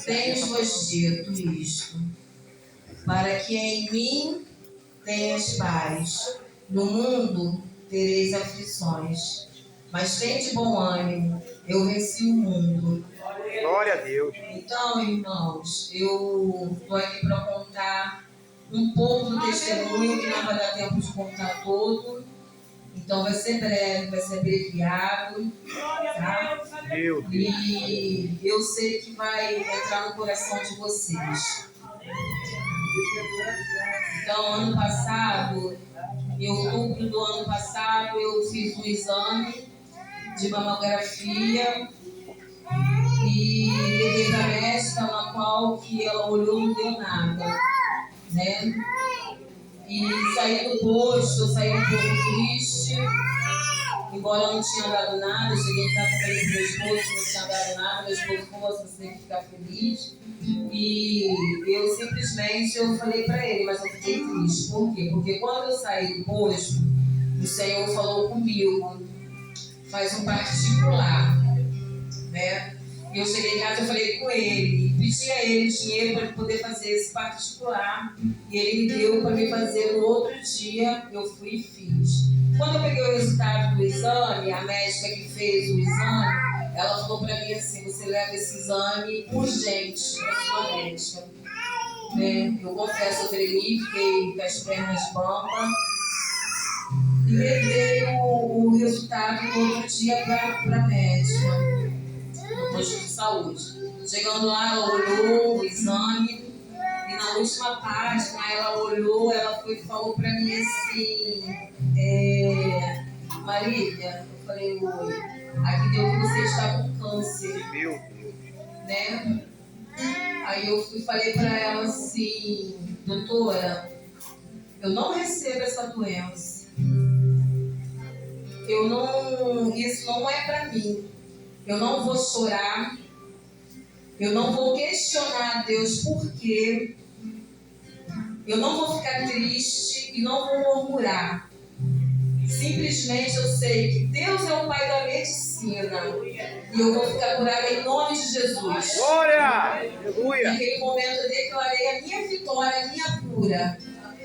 Tenho-vos dito isto, para que em mim tenhas paz. No mundo tereis aflições, mas tende bom ânimo, eu venci o mundo. Glória a Deus. Então, irmãos, eu estou aqui para contar um pouco do testemunho, que não vai dar tempo de contar todo. Então vai ser breve, vai ser abreviado, tá? E eu sei que vai entrar no coração de vocês. Então, ano passado, em outubro do ano passado, eu fiz um exame de mamografia e levei para a médica, na qual que ela olhou e não deu nada, né? E saí do posto, eu saí um pouco triste, embora eu não tinha dado nada. Eu cheguei em casa e falei pro meu esposo que não tinha dado nada. Meu esposo falou: você tem que ficar feliz. E eu simplesmente falei para ele, mas eu fiquei triste. Por quê? Porque quando eu saí do posto, o Senhor falou comigo: faz um particular, né? E eu cheguei em casa, eu falei com ele, e pedi a ele dinheiro para poder fazer esse particular, e ele me deu para me fazer no outro dia. Eu fui e fiz. Quando eu peguei o resultado do exame, a médica que fez o exame, ela falou para mim assim: você leva esse exame urgente para sua médica, né? Eu confesso, eu tremi, fiquei com as pernas bambas, e levei o resultado no outro dia para a médica, no posto de saúde. Chegando lá, ela olhou o exame e na última página ela olhou, ela foi e falou para mim assim: Marília, eu falei: oi, aqui deu que você está com câncer. Meu Deus. Né? Aí eu fui e falei para ela assim: doutora, eu não recebo essa doença. Isso não é para mim. Eu não vou chorar, eu não vou questionar a Deus por quê, eu não vou ficar triste e não vou murmurar. Simplesmente eu sei que Deus é o Pai da medicina e eu vou ficar curada em nome de Jesus. Glória! Aleluia! Naquele momento eu declarei a minha vitória, a minha cura.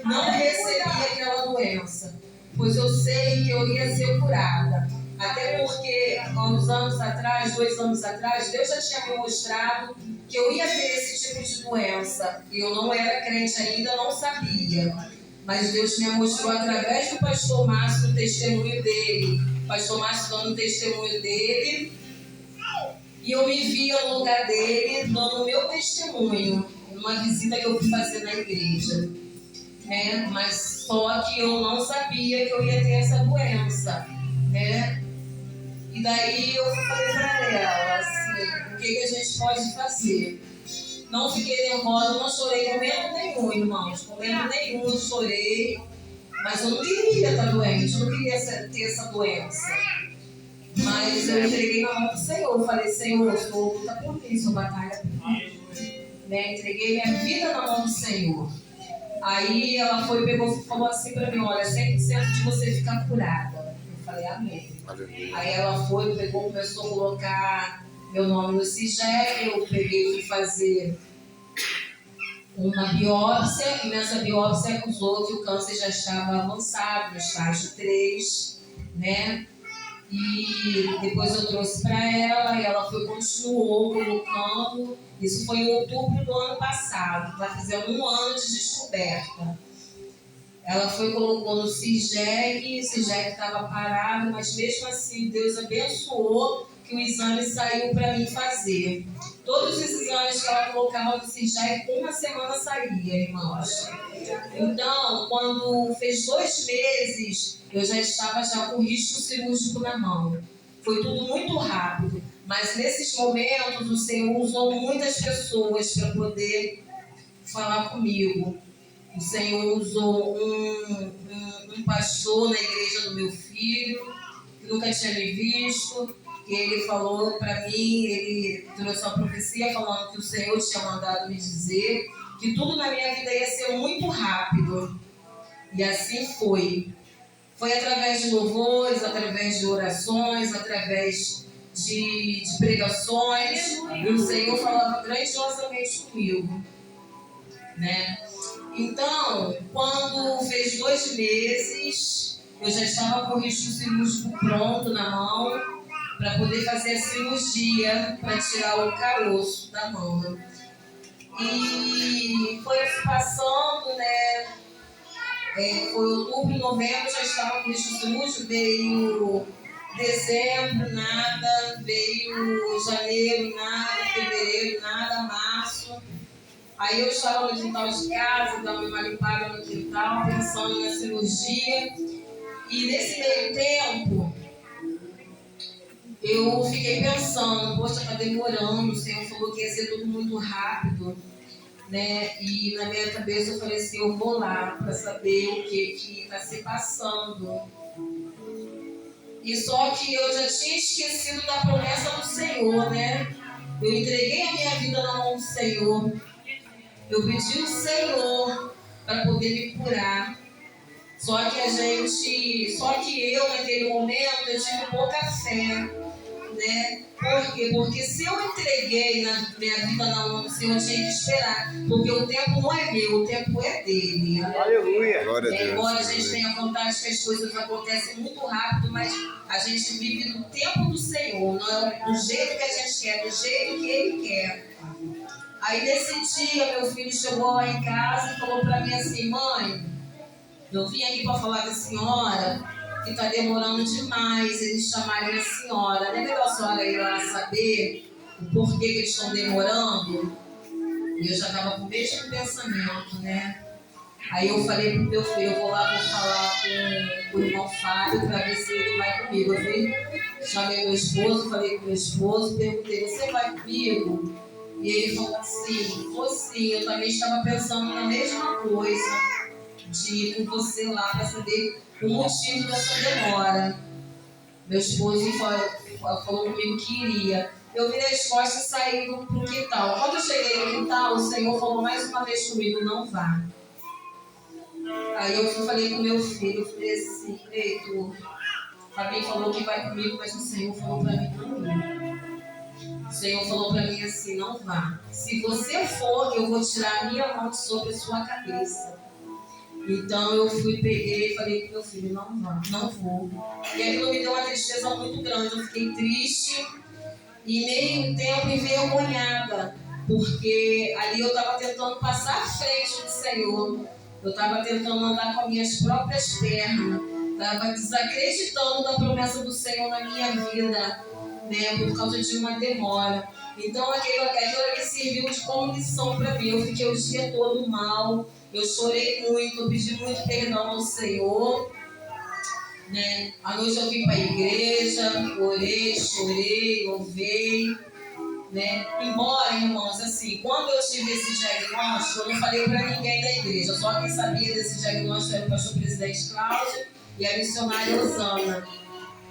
Não recebi aquela doença, pois eu sei que eu ia ser curada. Até porque, há uns anos atrás, 2 anos atrás, Deus já tinha me mostrado que eu ia ter esse tipo de doença. E eu não era crente ainda, não sabia. Mas Deus me mostrou através do pastor Márcio, o testemunho dele. O pastor Márcio dando o testemunho dele. E eu me via no lugar dele, dando o meu testemunho, numa visita que eu fui fazer na igreja. Né? Mas só que eu não sabia que eu ia ter essa doença. Né? E daí eu falei para ela assim: o que a gente pode fazer? Não fiquei nervosa, não chorei momento nenhum, irmãos. Momento nenhum eu chorei. Mas eu não queria estar doente, eu não queria ter essa doença. Mas eu entreguei na mão do Senhor. Eu falei: Senhor, o Senhor luta por mim, o Senhor batalha por mim. Né? Entreguei minha vida na mão do Senhor. Aí ela foi, pegou e falou assim para mim: olha, 100% de você ficar curada. Eu falei: amém. Aí ela foi, pegou, começou a colocar meu nome no CIGEC. Eu peguei e fui fazer uma biópsia, e nessa biópsia acusou que o câncer já estava avançado, no estágio 3, né? E depois eu trouxe para ela, e ela continuou colocando. Isso foi em outubro do ano passado, está fazendo 1 ano de descoberta. Ela colocou no CIGEC, o CIGEC estava parado, mas mesmo assim Deus abençoou que o exame saiu para mim fazer. Todos os exames que ela colocava no CIGEC, 1 semana saía, irmãos. Então, quando fez 2 meses, eu já estava com o risco cirúrgico na mão. Foi tudo muito rápido, mas nesses momentos o Senhor usou muitas pessoas para poder falar comigo. O Senhor usou um pastor na igreja do meu filho, que nunca tinha me visto, que ele falou para mim, ele trouxe uma profecia falando que o Senhor tinha mandado me dizer que tudo na minha vida ia ser muito rápido. E assim foi. Foi através de louvores, através de orações, através de pregações, e o Senhor falava grandiosamente comigo, né? Então, quando fez 2 meses, eu já estava com o risco cirúrgico pronto na mão para poder fazer a cirurgia para tirar o caroço da mão. E foi passando, né? Foi outubro, novembro, já estava com o risco cirúrgico, veio dezembro, nada, veio janeiro, nada, fevereiro, nada, março. Aí eu estava no quintal de casa, dando uma limpada no quintal, pensando na cirurgia. E nesse meio tempo, eu fiquei pensando, poxa, está demorando, o Senhor falou que ia ser tudo muito rápido, né? E na minha cabeça eu falei assim, eu vou lá para saber o que está se passando. E só que eu já tinha esquecido da promessa do Senhor, né? Eu entreguei a minha vida na mão do Senhor. Eu pedi ao Senhor para poder me curar. Só que eu naquele momento eu tive pouca fé, né? Por quê? Porque se eu entreguei minha vida na mão do Senhor, eu tinha que esperar. Porque o tempo não é meu, o tempo é dele. Aleluia. Glória a Deus. Embora a gente tenha vontade que as coisas acontecem muito rápido, mas a gente vive no tempo do Senhor, não é do jeito que a gente quer, do jeito que Ele quer. Aí nesse dia, meu filho chegou lá em casa e falou para mim assim, mãe, eu vim aqui para falar com a senhora que está demorando demais eles chamarem a senhora. Não é melhor a senhora ir lá saber o porquê que eles estão demorando? E eu já estava com o mesmo pensamento, né? Aí eu falei pro meu filho, eu vou falar com o irmão Fábio para ver se ele vai comigo. Eu fui, chamei meu esposo, falei com meu esposo, perguntei, você vai comigo? E ele falou assim, vou sim, eu também estava pensando na mesma coisa, de ir com você lá para saber o motivo dessa demora. Meu esposo falou comigo que iria. Eu virei as costas e saí pro quintal. Quando eu cheguei no quintal, o Senhor falou mais uma vez comigo, não vá. Aí eu falei com meu filho, eu falei assim, Heitor, Fabinho falou que vai comigo, mas o Senhor falou para mim não ir. O Senhor falou para mim assim, não vá. Se você for, eu vou tirar a minha mão de sobre a sua cabeça. Então eu peguei e falei com meu filho, não vá, não vou. E aquilo me deu uma tristeza muito grande, eu fiquei triste e meio tempo envergonhada, porque ali eu estava tentando passar à frente do Senhor. Eu estava tentando andar com as minhas próprias pernas, estava desacreditando da promessa do Senhor na minha vida, né, por causa de uma demora. Então aquilo ali serviu de como lição para mim. Eu fiquei o dia todo mal, eu chorei muito, eu pedi muito perdão ao Senhor, né? À noite eu vim para a igreja, orei, chorei, louvei, né? Embora, irmãos, assim, quando eu tive esse diagnóstico, eu não falei para ninguém da igreja, só quem sabia desse diagnóstico era o pastor presidente Cláudio e a missionária Osana.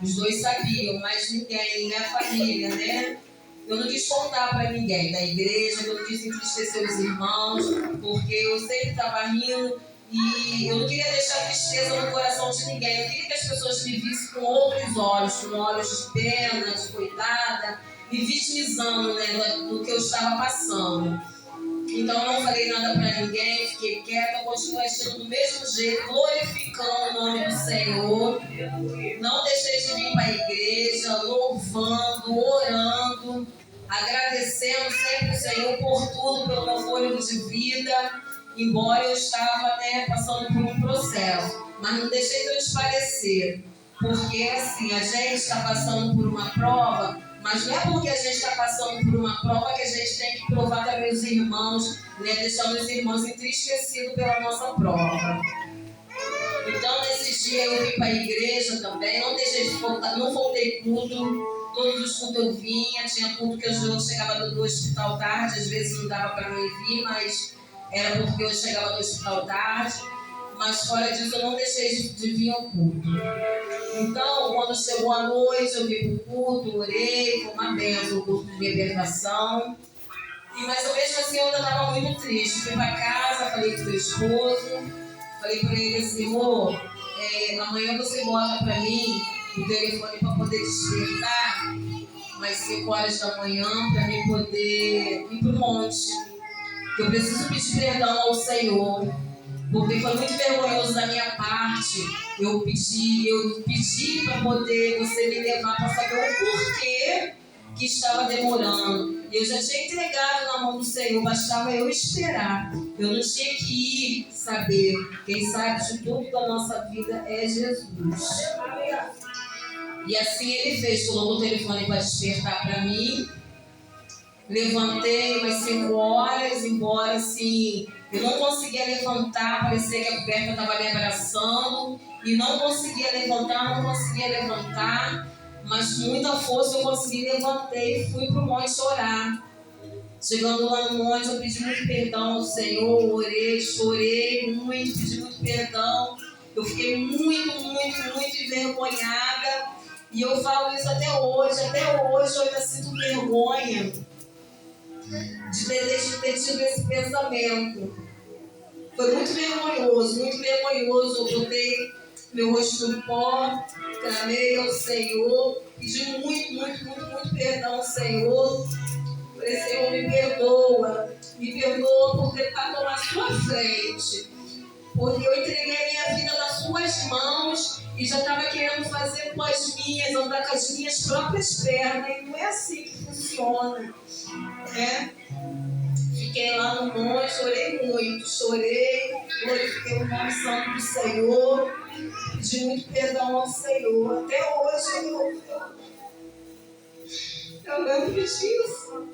Os dois sabiam, mas ninguém, minha família, né? Eu não quis contar para ninguém da igreja, eu não quis entristecer os irmãos, porque eu sempre estava rindo e eu não queria deixar tristeza no coração de ninguém. Eu queria que as pessoas me vissem com outros olhos, com olhos de pena, de coitada, me vitimizando, né, do que eu estava passando. Então eu não falei nada para ninguém, fiquei quieta, continuei agindo do mesmo jeito, glorificando o nome do Senhor. Não deixei de vir para a igreja, louvando, orando, agradecendo sempre o Senhor por tudo, pelo meu fôlego de vida, embora eu estava, né, passando por um processo. Mas não deixei transparecer, porque assim, a gente está passando por uma prova, mas não é porque a gente está passando por uma prova que a gente tem que provar também os irmãos, né, deixando os irmãos entristecidos pela nossa prova. Então, nesse dia eu vim para a igreja também, não deixei de faltar, não faltei culto, todos os cultos eu vinha, tinha culto que eu chegava do hospital tarde, às vezes não dava para mim vir, mas era porque eu chegava do hospital tarde, mas fora disso eu não deixei de vir ao culto. Então, quando chegou a noite, eu vim para o culto, orei, foi uma bênção o culto de libertação. Mas eu mesmo assim eu ainda estava muito triste. Fui para casa, falei com meu esposo, falei para ele assim, amor, amanhã você bota para mim o telefone para poder despertar umas 5 horas da manhã para mim poder ir para o monte. Eu preciso pedir perdão ao Senhor, porque foi muito vergonhoso da minha parte. Eu pedi para poder você me levar para saber o porquê que estava demorando. Eu já tinha entregado na mão do Senhor, bastava eu esperar. Eu não tinha que ir saber. Quem sabe de tudo da nossa vida é Jesus. E assim ele fez, colocou o telefone para despertar para mim. Levantei umas 5 horas, embora assim, eu não conseguia levantar, parecia que a coberta estava me abraçando, e não conseguia levantar, mas com muita força eu consegui, levantei e fui para o monte orar. Chegando lá no monte, eu pedi muito perdão ao Senhor, orei, chorei muito, pedi muito perdão. Eu fiquei muito envergonhada, e eu falo isso até hoje eu ainda sinto vergonha de ter tido esse pensamento. Foi muito vergonhoso. Eu botei meu rosto no pó, clamei ao Senhor, pedi muito perdão ao Senhor. Falei, Senhor, me perdoa por ter estado na sua frente, porque eu entreguei a minha vida nas suas mãos e já estava querendo fazer com as minhas, andar com as minhas próprias pernas, e não é assim que funciona, né? Fiquei lá no monte, chorei, glorifiquei o nome santo do Senhor, pedi muito perdão ao Senhor. Até hoje eu lembro disso.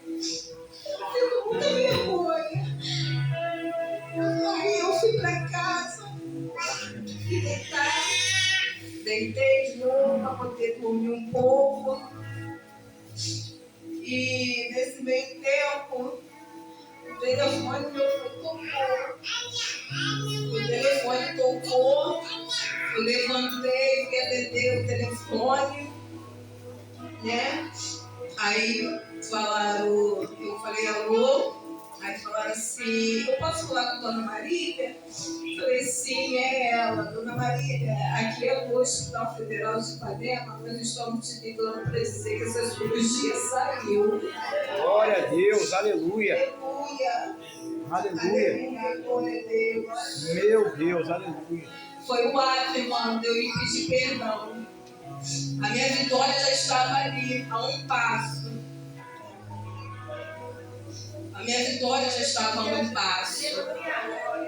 Eu tenho muita vergonha. Aí eu fui para casa, fui deitar, deitei de novo para poder dormir um pouco. E nesse meio tempo, o telefone meu tocou. Eu levantei, fui atender o telefone, né? Aí falaram, eu falei alô, aí falaram assim, eu posso falar com a Dona Marília? Falei, sim, é ela. Dona Marília, aqui é o Hospital Federal de Ipanema, nós estamos te ligando para dizer que essa cirurgia saiu. Glória a Deus, aleluia. Aleluia, glória a Deus. Meu Deus, aleluia. Foi o ato, irmão, de eu ir pedir perdão. A minha vitória já estava ali, a um passo. A minha vitória já estava a um passo.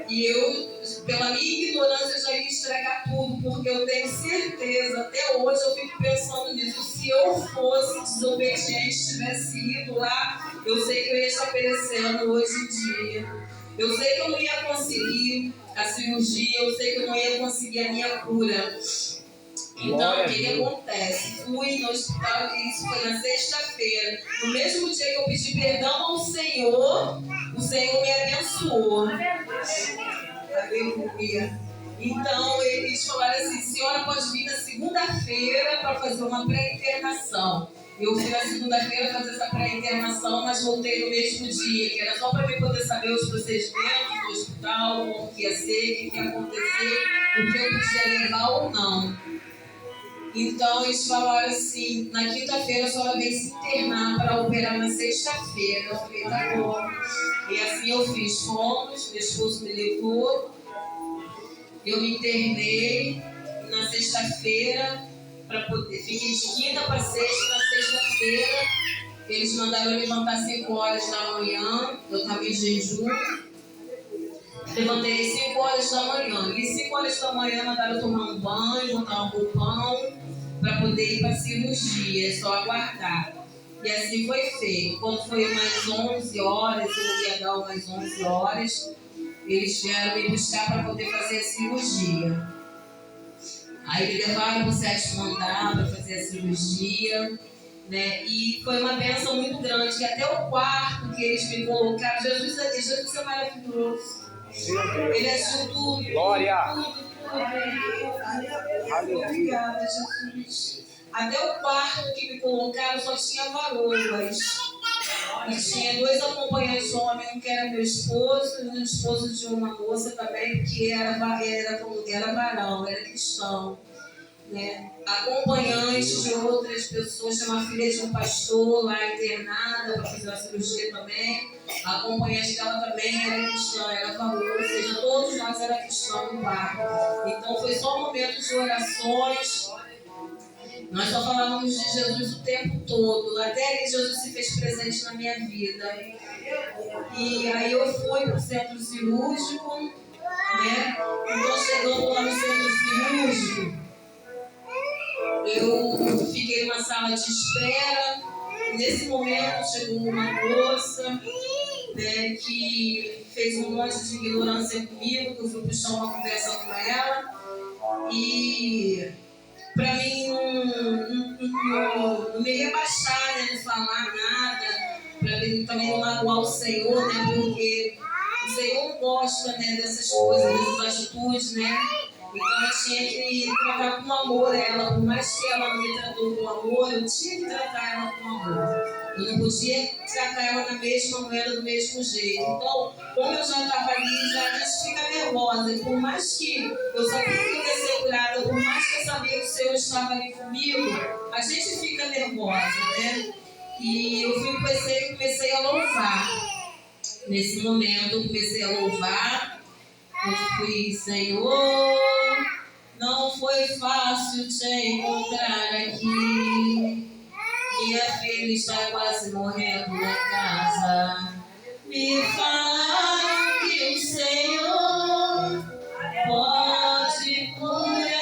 E eu, pela minha ignorância, já ia estragar tudo, porque eu tenho certeza, até hoje eu fico pensando nisso. Se eu fosse desobediente, tivesse ido lá, eu sei que eu ia estar perecendo hoje em dia. Eu sei que eu não ia conseguir a cirurgia, eu sei que eu não ia conseguir a minha cura. Então, o que acontece? Fui no hospital, e isso foi na sexta-feira. No mesmo dia que eu pedi perdão ao Senhor, o Senhor me abençoou. Aleluia. Então, eles falaram assim, a senhora pode vir na segunda-feira para fazer uma pré-internação. Eu fui na segunda-feira fazer essa pré-internação, mas voltei no mesmo dia, que era só para mim poder saber os procedimentos do hospital, como que ia ser, o que ia acontecer, o que eu podia levar ou não. Então, eles falaram assim, na quinta-feira a senhora veio se internar para operar na sexta-feira. Eu falei, tá bom. E assim eu fiz, fomos, meu esposo me levou, eu me internei na sexta-feira, para poder, fiquei de quinta para sexta, na sexta-feira, eles mandaram eu levantar 5 horas da manhã, eu estava em jejum. Levantei 5 horas da manhã. E 5 horas da manhã mandaram eu tomar um banho, botar um roupão para poder ir para a cirurgia, é só aguardar. E assim foi feito. Quando foi umas 11 horas, eu ia dar umas 11 horas, eles vieram me buscar para poder fazer a cirurgia. Aí me levaram para o 7º andar para fazer a cirurgia, né? E foi uma bênção muito grande, que até o quarto que eles me colocaram, Jesus é maravilhoso. Ele agiu tudo. Glória. Tudo. Obrigada, Jesus. Até o quarto que me colocaram só tinha varoas. E tinha 2 acompanhantes homens, um que era meu esposo, e o esposo de uma moça também, que era varão, era cristão. né, acompanhante de outras pessoas, tinha uma filha de um pastor lá internada para fazer uma cirurgia também. A acompanhante dela também era cristã, ela falou, ou seja, todos nós éramos cristãos no bar. Então foi só um momento de orações. Nós só falávamos de Jesus o tempo todo. Até aí Jesus se fez presente na minha vida. E aí eu fui para o centro cirúrgico, né? Então chegando lá no centro cirúrgico, eu fiquei numa sala de espera. Nesse momento chegou uma moça, né, que fez um monte de ignorância comigo, que eu fui puxar uma conversa com ela. E para mim não me rebaixar, né, não falar nada, para mim também não magoar o Senhor, né, porque o Senhor gosta, né, dessas coisas, dessas atitudes, né. Então eu tinha que tratar com amor ela, por mais que ela não me tratou com amor, eu tinha que tratar ela com amor. Eu não podia tratar ela na mesma moeda, do mesmo jeito. Então, como eu já estava ali, a gente fica nervosa. E por mais que eu sabia que eu ia ser curada, por mais que eu sabia que o Senhor estava ali comigo, a gente fica nervosa, né? E eu comecei a louvar. Nesse momento, eu comecei a louvar. Eu fui, Senhor, não foi fácil te encontrar aqui. Minha filha está quase morrendo na casa. Me falaram que o Senhor pode curar.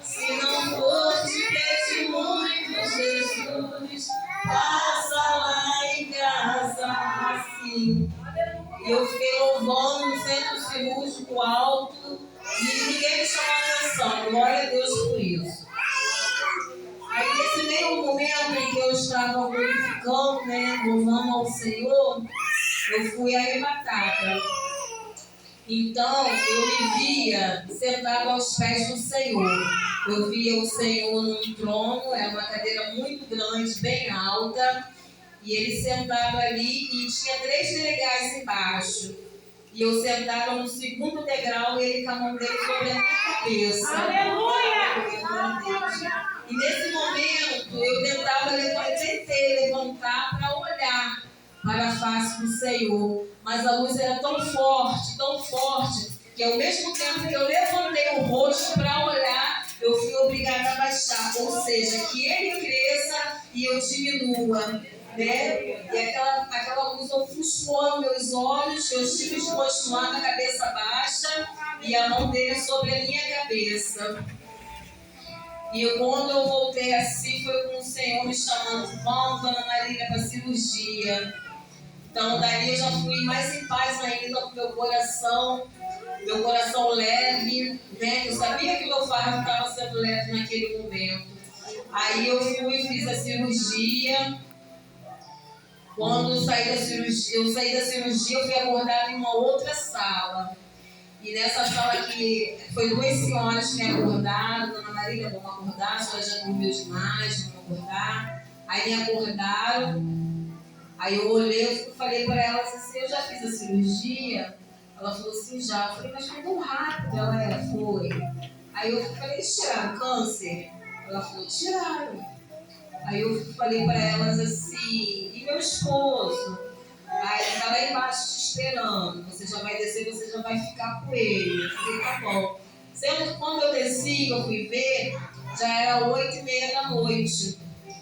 Se não for te pedir muito, Jesus, passa lá em casa assim. E eu fiquei louvando no centro cirúrgico alto e ninguém me chamou a atenção. Glória a Deus por isso. Aí nesse meio momento em que eu estava glorificando, né, louvando ao Senhor, eu fui arrebatada. Então eu me via sentada aos pés do Senhor. Eu via o Senhor num trono, era uma cadeira muito grande, bem alta. E ele sentado ali e tinha 3 degraus embaixo. E eu sentada no segundo degrau e ele com a mão dele sobre a minha cabeça. Aleluia! E nesse momento eu tentei levantar para olhar para a face do Senhor. Mas a luz era tão forte, que ao mesmo tempo que eu levantei o rosto para olhar, eu fui obrigada a baixar. Ou seja, que ele cresça e eu diminua. Né? E aquela luz ofuscou meus olhos, eu tive de continuar com a cabeça baixa e a mão dele sobre a minha cabeça. E quando eu voltei assim, foi com o Senhor me chamando, vamos, Ana Marília, para cirurgia. Então daí eu já fui mais em paz ainda com meu coração leve, né? Eu sabia que meu fardo estava sendo leve naquele momento. Aí eu fui, fiz a cirurgia. Quando eu saí da cirurgia, eu fui abordada em uma outra sala. E nessa sala aqui, foi 2 senhoras que me abordaram. Dona Marília, vamos abordar, a senhora já dormiu demais, vamos abordar. Aí me abordaram. Aí eu olhei e falei para elas assim, eu já fiz a cirurgia? Ela falou assim, já. Eu falei, mas foi tão rápido. Ela foi. Aí eu falei, eles tiraram o câncer? Ela falou, tiraram. Aí eu falei para elas assim, e meu esposo? Aí ele está lá embaixo te esperando, você já vai descer, você já vai ficar com ele. Eu falei, tá bom. Sendo que quando eu desci, eu fui ver, já era 8h30 da noite.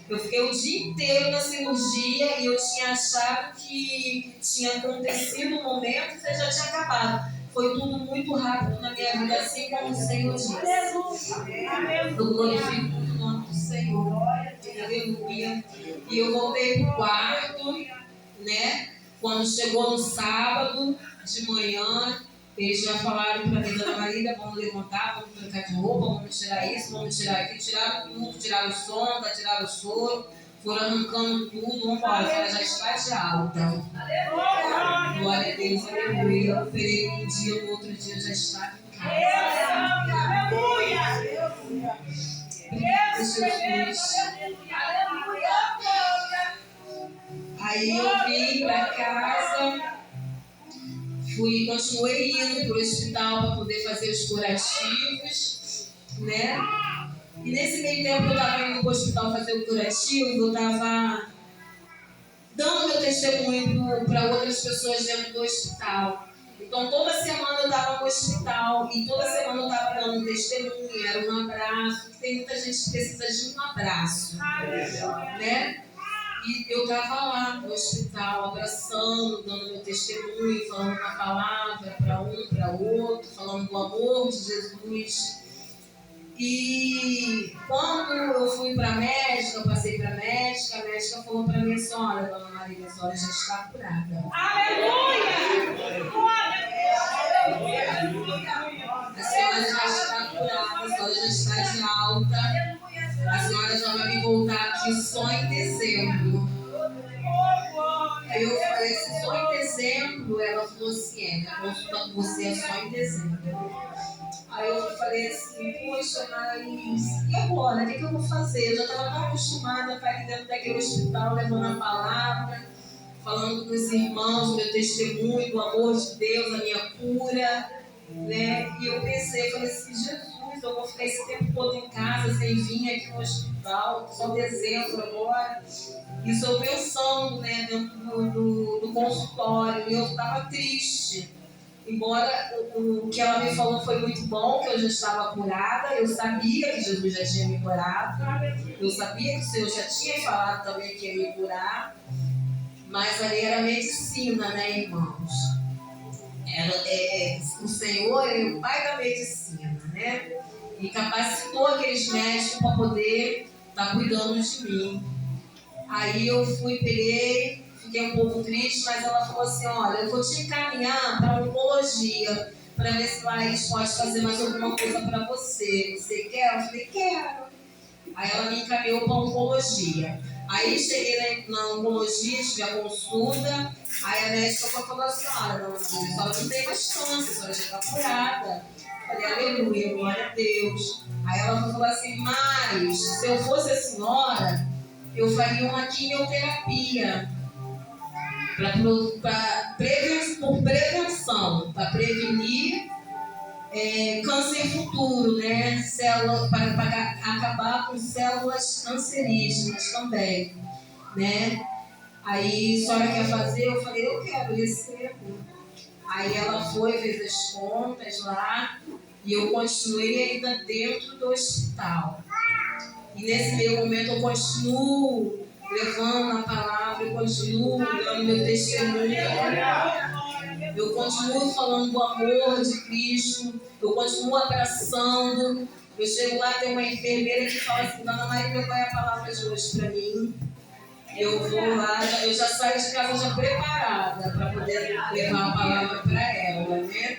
Eu fiquei o dia inteiro na cirurgia e eu tinha achado que tinha acontecido um momento e você já tinha acabado. Foi tudo muito rápido na minha vida, assim como o Senhor disse. Eu glorifico muito o nome do Senhor. Aleluia. E eu voltei para o quarto, né? Quando chegou no sábado de manhã, eles já falaram para mim, Dona Marília, vamos levantar, vamos trocar de roupa, vamos tirar isso, vamos tirar aquilo. Tiraram tudo, tiraram o sonda, tiraram o soro, foram arrancando tudo, vamos embora, ela já está de alta. Glória a Deus, aleluia. Eu operei um dia, no outro dia já está em casa. Aleluia! Aí eu vim para casa, continuei indo para o hospital para poder fazer os curativos. né? E nesse meio tempo eu estava indo para o hospital fazer o curativo, eu estava dando meu testemunho para outras pessoas dentro do hospital. Então toda semana eu estava no hospital e toda semana eu estava dando um testemunho, era um abraço, porque tem muita gente que precisa de um abraço, né? E eu estava lá no hospital, abraçando, dando meu testemunho, falando uma palavra para um, para outro, falando do amor de Jesus. E quando eu fui para a médica, eu passei para a médica falou para mim assim: olha, dona Maria, a senhora já está curada. Aleluia! A senhora já está curada, a senhora já está de alta. A senhora já vai me voltar aqui só em dezembro. Aí eu falei assim, só em dezembro? Ela falou assim, minha consulta com você é só em dezembro. Aí eu falei assim, poxa, mas e agora? O que eu vou fazer? Eu já estava tão acostumada a estar aqui dentro daquele hospital, levando a palavra, falando com os irmãos, meu testemunho, do amor de Deus, a minha cura, né? E eu pensei, falei assim, Jesus, eu vou ficar esse tempo todo em casa, sem vir aqui no hospital, só dezembro agora. Isso eu pensando, né, dentro do consultório, e eu estava triste. Embora o que ela me falou foi muito bom, que eu já estava curada, eu sabia que Jesus já tinha me curado, eu sabia que o Senhor já tinha falado também que ia me curar, mas ali era medicina, né, irmãos? O Senhor é o pai da medicina, né? E capacitou aqueles médicos para poder estar cuidando de mim. Aí eu peguei, fiquei um pouco triste, mas ela falou assim, olha, eu vou te encaminhar para a oncologia, para ver se lá eles podem fazer mais alguma coisa para você. Você quer? Eu falei, quero. Aí ela me encaminhou para a oncologia. Aí cheguei na oncologia, tive a consulta, aí a médica falou assim, olha, a senhora não tem mais chance, a senhora já está curada. Eu falei, aleluia, glória a Deus. Aí ela falou assim, mas se eu fosse a senhora, eu faria uma quimioterapia por prevenção, para prevenir câncer futuro, né? Para acabar com células cancerígenas também, né? Aí, a senhora quer fazer? Eu falei, eu quero, recebo. Aí ela foi, fez as contas lá e eu continuei ainda dentro do hospital. E nesse meio momento eu continuo levando a palavra, eu continuo dando meu testemunho, eu continuo falando do amor de Cristo, eu continuo abraçando. Eu chego lá, tem uma enfermeira que fala assim, dona Maria, qual é a palavra de hoje para mim? Eu vou lá, eu já saio de casa já preparada para poder levar a palavra para ela, né?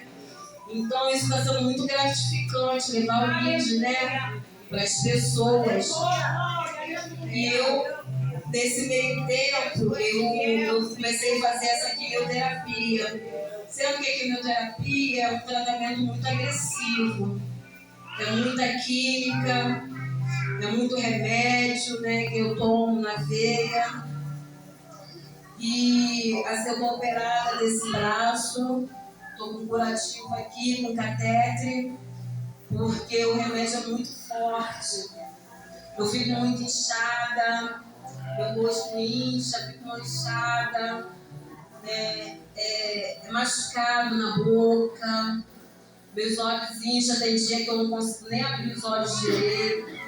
Então isso está sendo muito gratificante, levar o vídeo, né, para as pessoas. E eu, nesse meio tempo, eu comecei a fazer essa quimioterapia. Sendo que a quimioterapia é um tratamento muito agressivo. É muita química, é muito remédio, né, que eu tomo na veia. E assim, eu estou operada desse braço, estou com curativo aqui, com catéter, porque o remédio é muito forte. Eu fico muito inchada, meu rosto incha, fico manchada, machucado na boca, meus olhos incham, tem dia que eu não consigo nem abrir os olhos direito,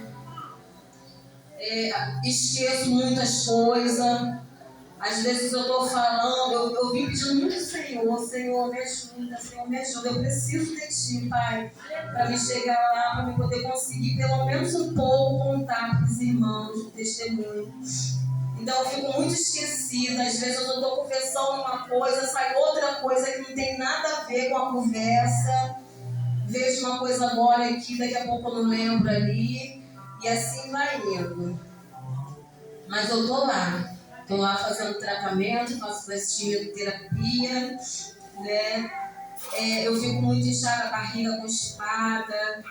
esqueço muitas coisas. Às vezes eu estou falando, eu vim pedindo muito Senhor, me ajuda, eu preciso de Ti, Pai, para me chegar lá, para me poder conseguir pelo menos um pouco contar para os irmãos o testemunho. Então eu fico muito esquecida, às vezes eu estou conversando uma coisa, sai outra coisa que não tem nada a ver com a conversa, vejo uma coisa agora aqui, daqui a pouco eu não lembro ali, e assim vai indo. Mas eu estou lá fazendo tratamento, faço quimioterapia, né? Eu fico muito inchada a barriga constipada,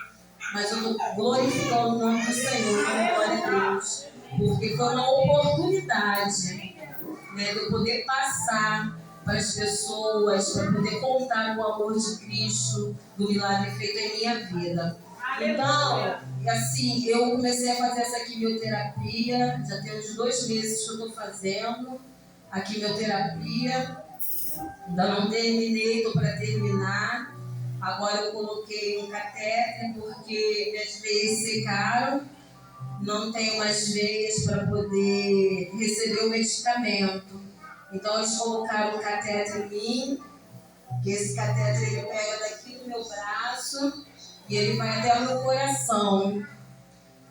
mas eu estou glorificando o nome do Senhor, glória a Deus, porque foi uma oportunidade, né, de eu poder passar para as pessoas, para poder contar o amor de Cristo, do milagre feito em minha vida. Então, assim, eu comecei a fazer essa quimioterapia, já tem uns 2 meses que eu estou fazendo a quimioterapia, ainda não terminei, estou para terminar. Agora eu coloquei um catéter porque minhas veias secaram, não tenho mais veias para poder receber o medicamento. Então eles colocaram um catéter em mim, que esse catéter ele pega daqui do meu braço e ele vai até o meu coração.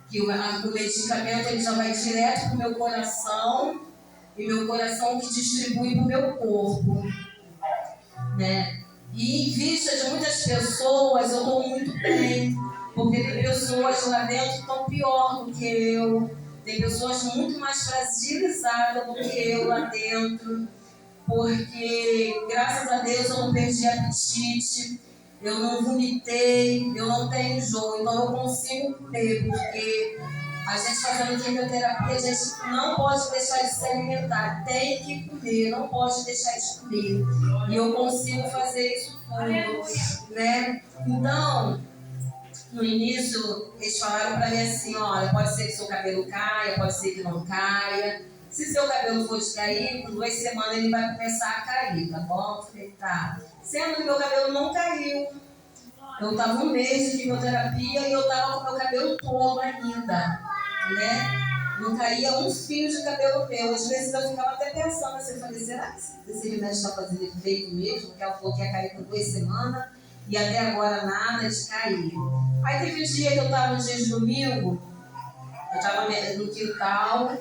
Que o medicamento ele já vai direto para o meu coração e meu coração que distribui para o meu corpo, né? E em vista de muitas pessoas eu estou muito bem, porque tem pessoas lá dentro que estão pior do que eu, tem pessoas muito mais fragilizadas do que eu lá dentro, porque graças a Deus eu não perdi apetite, eu não vomitei, eu não tenho enjoo, então eu consigo comer, porque a gente fazendo quimioterapia, a gente não pode deixar de se alimentar, tem que comer, não pode deixar de comer. E eu consigo fazer isso tudo, né? Então, no início, eles falaram para mim assim, olha, pode ser que seu cabelo caia, pode ser que não caia. Se seu cabelo for de cair, com 2 semanas ele vai começar a cair, tá bom? Eu falei, tá. Sendo que meu cabelo não caiu. Eu estava 1 mês de quimioterapia e eu estava com meu cabelo todo ainda, né? Não caía um fio de cabelo meu. Às vezes eu ficava até pensando assim, eu falei, será que esse remédio está fazendo efeito mesmo? Porque ela falou que ia cair por 2 semanas e até agora nada de cair. Aí teve um dia que eu estava no dia de domingo, eu estava no quintal,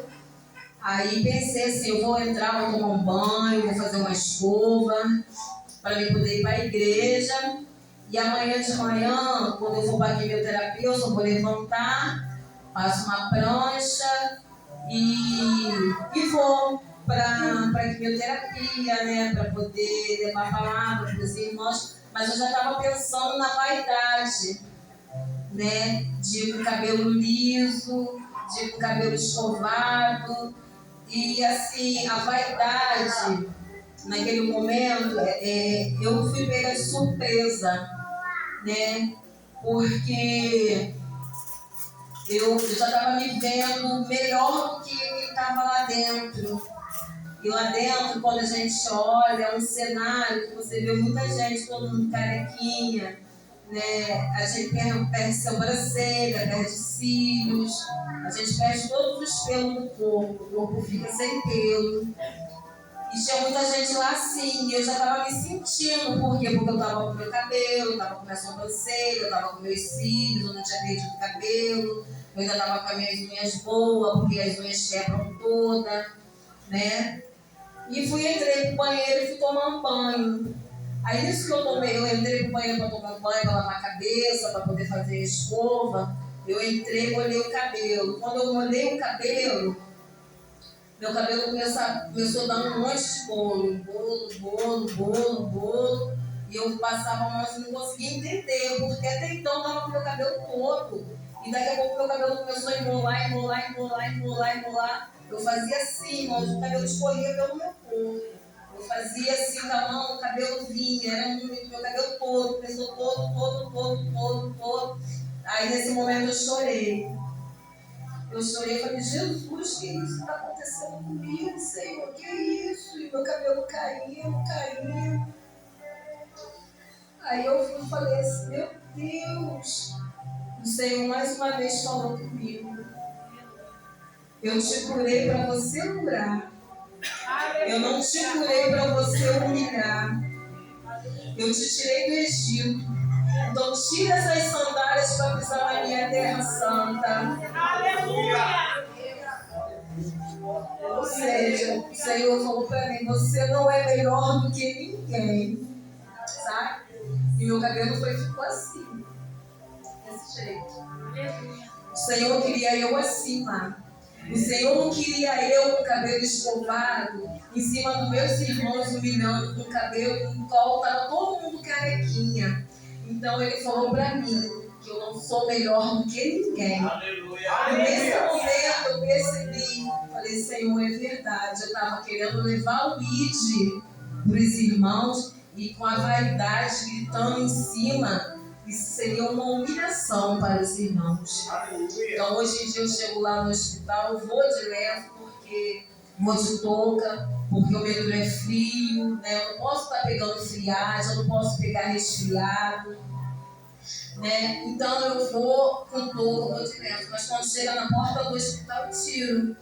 aí pensei assim, eu vou entrar, vou tomar um banho, vou fazer uma escova para mim poder ir para a igreja. E amanhã de manhã, quando eu for para a quimioterapia, eu só vou levantar, faço uma prancha e vou para a quimioterapia, né? Para poder levar a palavra para os irmãos. Mas eu já estava pensando na vaidade, né? De ir com o cabelo liso, de ir com o cabelo escovado. E assim, a vaidade, naquele momento, eu fui pega de surpresa, né? Porque eu já estava me vendo melhor do que quem estava lá dentro. E lá dentro, quando a gente olha, é um cenário que você vê muita gente, todo mundo carequinha, né? A gente perde sobrancelha, perde cílios, a gente perde todos os pelos do corpo, o corpo fica sem pelo. E tinha muita gente lá assim, e eu já estava me sentindo, por quê? Porque eu estava com meu cabelo, estava com minha sobrancelha, eu estava com meus cílios, eu não tinha perdido o cabelo, eu ainda estava com as minhas unhas boas, porque as unhas quebram todas, né? E entrei pro banheiro e fui tomar um banho. Aí nisso que eu entrei pro banheiro para tomar um banho, para lavar a cabeça, para poder fazer a escova, eu entrei e molhei o cabelo. Quando eu molhei o cabelo, meu cabelo começou a dar um monte de bolo, e eu passava a mão assim, não conseguia entender, porque até então eu estava com meu cabelo todo, e daqui a pouco meu cabelo começou a embolar. Eu fazia assim, mas o cabelo escorria pelo meu corpo. Eu fazia assim com a mão, o cabelo vinha, era muito, meu cabelo todo, começou todo. Aí nesse momento eu chorei. Eu chorei e falei, Jesus, que isso está acontecendo comigo, Senhor? Que isso? E meu cabelo caiu. Aí eu falei assim, meu Deus. O Senhor mais uma vez falou comigo. Eu te curei para você curar. Eu não te curei para você humilhar. Eu te tirei do Egito. Então tira essas sandálias para pisar na minha terra santa. Aleluia! Ou seja, o Senhor falou para mim, você não é melhor do que ninguém. Sabe? E meu cabelo ficou assim. Desse jeito. O Senhor queria eu assim lá. O Senhor não queria eu com o cabelo escovado em cima dos meus irmãos humilhando com o cabelo em colo, estava todo mundo carequinha. Então ele falou para mim que eu não sou melhor do que ninguém. Aleluia. E nesse momento eu percebi, falei, Senhor, é verdade, eu estava querendo levar o ID para os irmãos e com a vaidade gritando em cima, isso seria uma humilhação para os irmãos. Então, hoje em dia eu chego lá no hospital, eu vou de lenço, porque vou de touca, porque o medo é frio, né? Eu não posso estar pegando friagem, eu não posso pegar resfriado, né? Então eu vou com touca, vou de lenço. Mas quando chega na porta do hospital, eu tiro.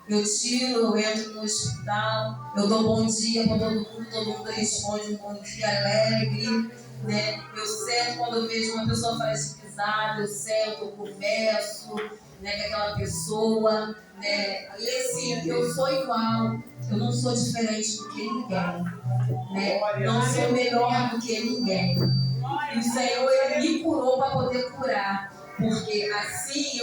Eu entro no hospital, eu dou bom dia para todo mundo responde um bom dia alegre, né? Eu sento quando eu vejo uma pessoa fragilizada, eu sento, eu converso, né, com aquela pessoa, né? E assim, eu sou igual, eu não sou diferente do que ninguém, né? Não sou melhor do que ninguém. E o Senhor, Ele me curou para poder curar. Porque assim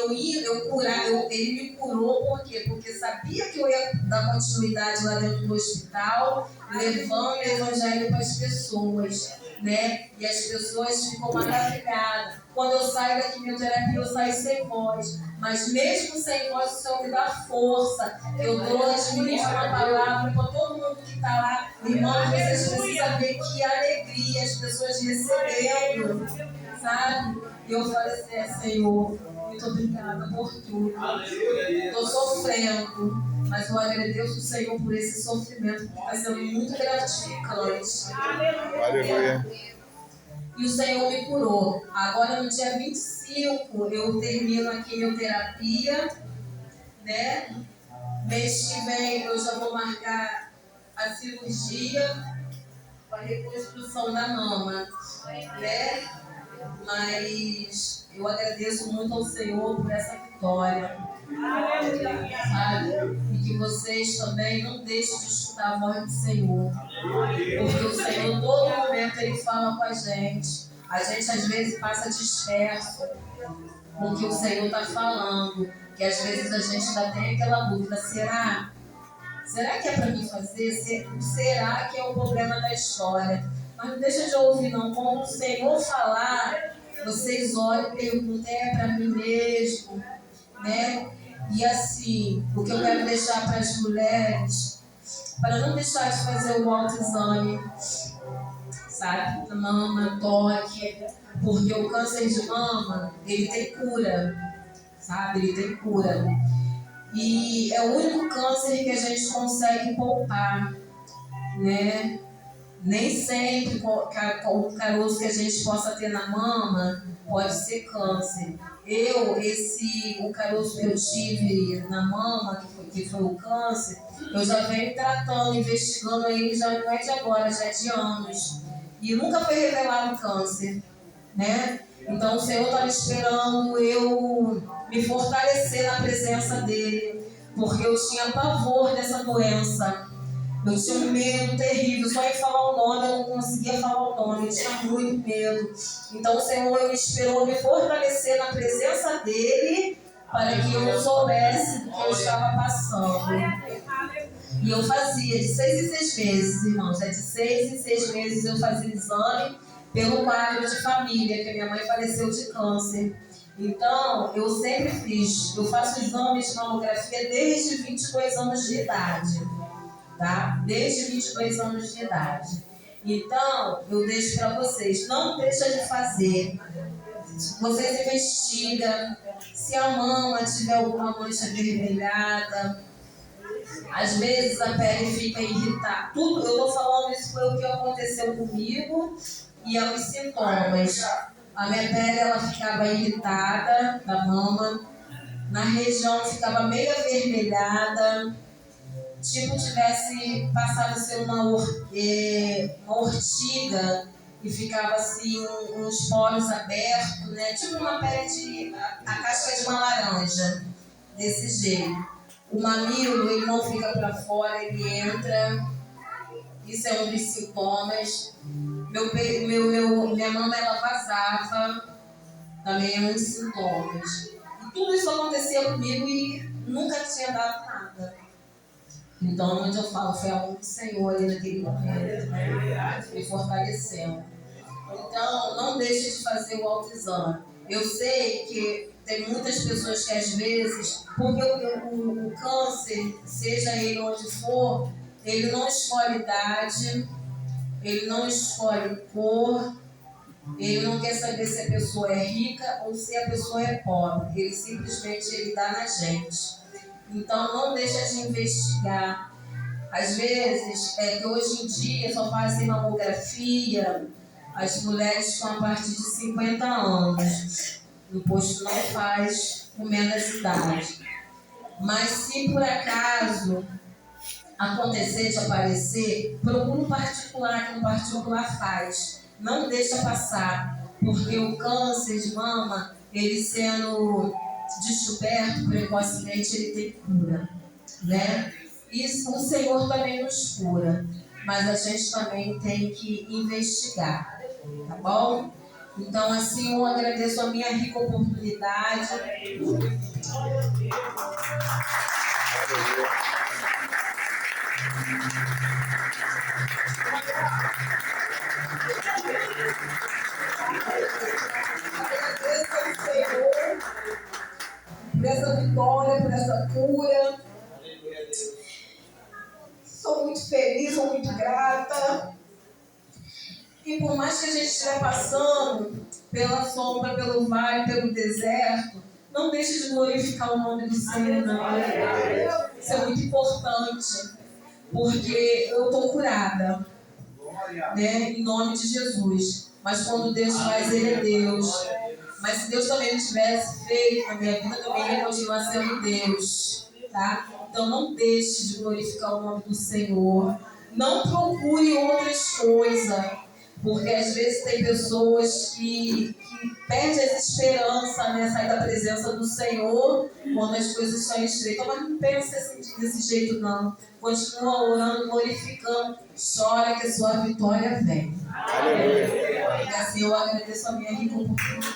ele me curou, por quê? Porque sabia que eu ia dar continuidade lá dentro do hospital, levando o evangelho para as pessoas, né? E as pessoas ficam maravilhadas. Quando eu saio da quimioterapia, eu saio sem voz. Mas mesmo sem voz, o Senhor me dá força. Eu administro uma palavra para todo mundo que está lá. Irmão, vocês precisam ver que alegria as pessoas recebendo, sabe? E eu falei assim, Senhor, muito obrigada por tudo. Estou sofrendo, mas eu agradeço o Senhor por esse sofrimento, que está sendo muito gratificante. Aleluia. E o Senhor me curou. Agora, no dia 25, eu termino a quimioterapia, né? Mês que vem, eu já vou marcar a cirurgia para a reconstrução da mama, né? Mas eu agradeço muito ao Senhor por essa vitória, sabe? E que vocês também não deixem de escutar a voz do Senhor, porque o Senhor, todo momento, Ele fala com a gente às vezes passa disperso com o que o Senhor está falando, que às vezes a gente ainda tem aquela dúvida, será que é para mim fazer? Será que é o problema da história? Mas não deixa de ouvir, não. Quando o Senhor falar, vocês olhem e perguntem, é para mim mesmo, né? E assim, o que eu quero deixar para as mulheres, para não deixar de fazer o autoexame, sabe? Mama, toque, porque o câncer de mama, ele tem cura, sabe? Ele tem cura. E é o único câncer que a gente consegue poupar, né? Nem sempre o caroço que a gente possa ter na mama pode ser câncer. O caroço que eu tive na mama, que foi o câncer, eu já venho tratando, investigando ele, já não é de agora, já é de anos. E nunca foi revelado câncer, né? Então o Senhor estava esperando eu me fortalecer na presença dEle, porque eu tinha pavor dessa doença. Eu tinha um medo terrível, só em falar o nome, eu não conseguia falar o nome, eu tinha muito medo. Então o Senhor me esperou me fortalecer na presença dEle, para que eu soubesse do que eu estava passando. E eu fazia de 6 em 6 meses, irmãos, de 6 em 6 meses eu fazia exame pelo quadro de família, que a minha mãe faleceu de câncer. Então, eu sempre eu faço exame de mamografia desde 22 anos de idade. Tá? Desde 22 anos de idade. Então, eu deixo para vocês, não deixa de fazer. Vocês investigam se a mama tiver alguma mancha avermelhada. Às vezes a pele fica irritada. Tudo, eu estou falando, isso foi o que aconteceu comigo e é os sintomas. A minha pele ela ficava irritada da mama, na região ficava meio avermelhada, tipo tivesse passado a ser uma ortiga e ficava assim uns poros abertos, né? Tipo uma pele a casca de uma laranja, desse jeito. O mamilo ele não fica para fora, ele entra. Isso é um dos sintomas. Minha mama ela vazava, também é um dos sintomas. E tudo isso acontecia comigo e nunca tinha dado nada. Então, onde eu falo, foi a mão do Senhor ali naquele momento, né? Me fortalecendo. Então, não deixe de fazer o autoexame. Eu sei que tem muitas pessoas que às vezes, porque o câncer, seja ele onde for, ele não escolhe idade, ele não escolhe cor, Ele não quer saber se a pessoa é rica ou se a pessoa é pobre. Ele simplesmente dá na gente. Então não deixa de investigar. Às vezes, que hoje em dia só fazem mamografia as mulheres com a partir de 50 anos. No posto não faz com menos idade. Mas se por acaso acontecer de aparecer, procura um particular, que um particular faz. Não deixa passar, porque o câncer de mama, ele sendo descoberto precocemente, ele tem cura, né? Isso o Senhor também nos cura, mas a gente também tem que investigar, tá bom? Então, assim, eu agradeço a minha rica oportunidade. Agradeço ao Senhor por essa vitória, por essa cura. Sou muito feliz, sou muito grata. E por mais que a gente estiver passando pela sombra, pelo vale, pelo deserto, não deixe de glorificar o nome do Senhor, não. Isso é muito importante, porque eu estou curada, né, em nome de Jesus. Mas quando Deus faz, Ele é Deus. Mas se Deus também não tivesse feito na minha vida, também ia continuar sendo Deus, tá? Então não deixe de glorificar o nome do Senhor. Não procure outras coisas, porque às vezes tem pessoas que perdem essa esperança, né? Sai da presença do Senhor quando as coisas estão estreitas. Mas não pensa desse jeito, não. Continua orando, glorificando. Chora que a sua vitória vem. Aleluia. E assim eu agradeço a minha rica oportunidade.